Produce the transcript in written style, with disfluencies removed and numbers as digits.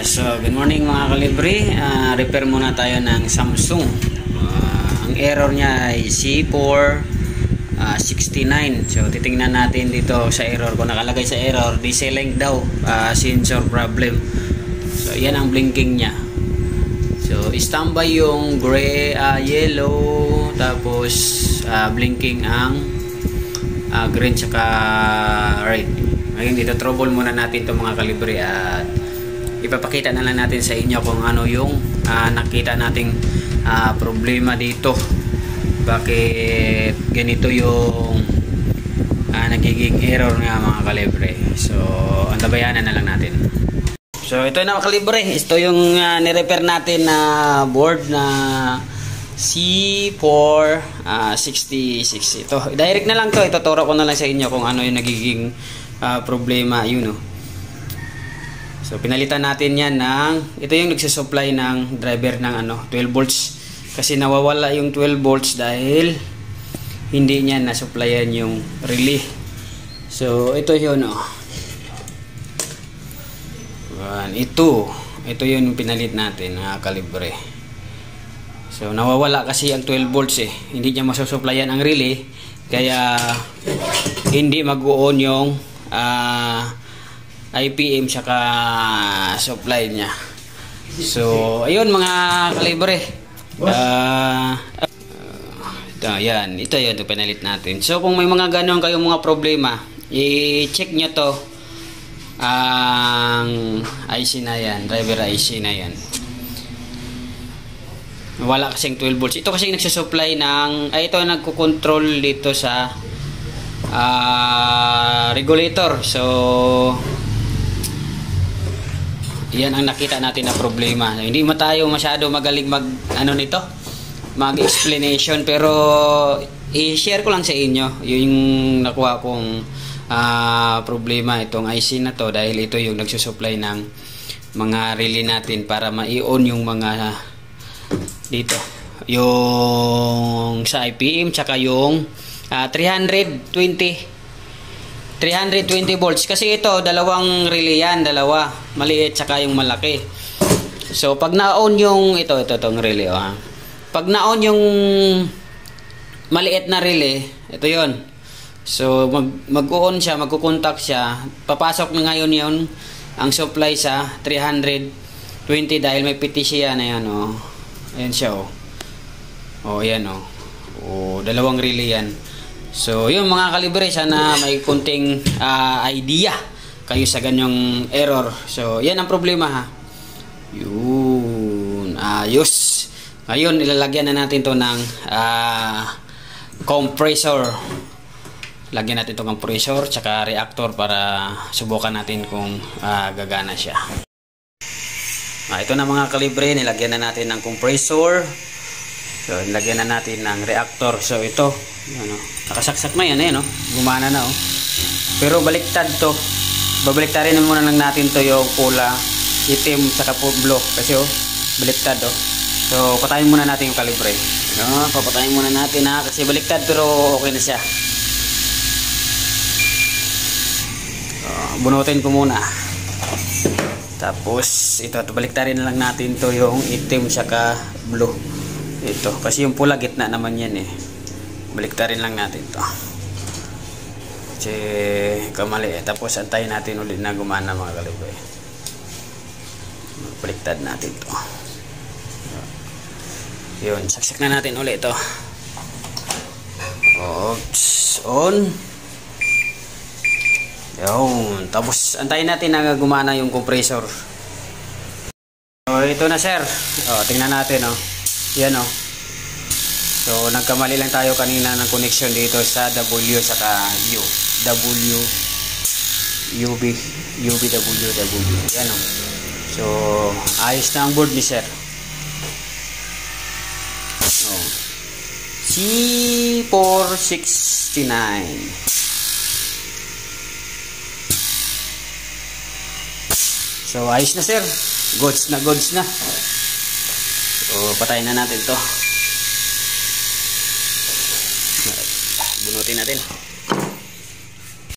So, good morning mga kalibre. Repair muna tayo ng Samsung. Ang error niya ay C469. So, titingnan natin dito sa error. Kung nakalagay sa error, deselect daw, sensor problem. So, yan ang blinking niya. So, standby yung gray, yellow, tapos blinking ang green tsaka red. Ngayon dito trouble muna natin itong mga kalibre at ipapakita na lang natin sa inyo kung ano yung nakita nating problema dito, bakit ganito yung nagiging error nga mga kalibre. So antabayanan na lang natin. So ito na mga kalibre, ito yung nirepair natin na board na C466. Ito direct na lang to, ituturo ko na lang sa inyo kung ano yung nagiging problema yun. So pinalitan natin yan ng, ito yung nagsusupply ng driver ng 12 volts kasi nawawala yung 12 volts dahil hindi niya nasupplyan yung relay. So ito yun ito yung pinalit natin mga kalibre. So nawawala kasi ang 12 volts hindi niya masusupplyan ang relay, kaya hindi mag-on yung IPM saka supply niya. So ayun mga kalibre, ito yun pinalit natin. So kung may mga ganon kayong mga problema, i-check nyo to ang IC na yan, driver IC na yan. Wala kasing 12 volts. Ito kasi nagsusupply ng ito nagko-control dito sa regulator. So yan ang nakita natin na problema. Hindi mo tayo masyado magaling mag-explanation, pero i-share ko lang sa inyo yung nakuha kong problema itong IC na to, dahil ito yung nagsusupply ng mga relay natin para ma-on yung mga dito, yung sa IPM tsaka yung 320 volts kasi ito dalawang relay yan, dalawa, maliit tsaka yung malaki. So pag na-on yung itong relay pag na-on yung maliit na relay, ito yon. So mag-on siya, magkukontak siya, papasok na ngayon yon ang supply sa 320 dahil may PTC yan. Ayan ayan siya ayan dalawang relay yan. So yun mga kalibre, sana may kunting idea kayo sa ganyang error. So yan ang problema yun, ayos. Ngayon ilalagyan na natin to ng compressor. Lagyan natin to ng compressor tsaka reactor para subukan natin kung gagana siya. Ito na mga kalibre, nilagyan na natin ng compressor. So nilagyan na natin ng reactor. So ito nakasaksak na yan gumana na pero baliktad to, babaliktarin muna lang natin to yung pula itim saka blue kasi baliktad So patayin muna natin yung kalibre. Papatayin muna natin kasi baliktad pero okay na siya. Bunutin ko muna. Tapos ito baliktarin na lang natin to yung itim saka blue. Ito kasi yung pula gitna naman yan baliktarin lang natin to kasi kamali tapos antayin natin ulit na gumana mga kalibre. Baliktad natin to yun, saksak na natin ulit ito. On yun, tapos antayin natin na gumana yung compressor. So ito na sir, tingnan natin yan so nagkamali lang tayo kanina ng connection dito sa W saka U, UB yan so ayos na ang board ni sir. C469 so ayos na sir, goods na. So patayin na natin to, bunutin natin.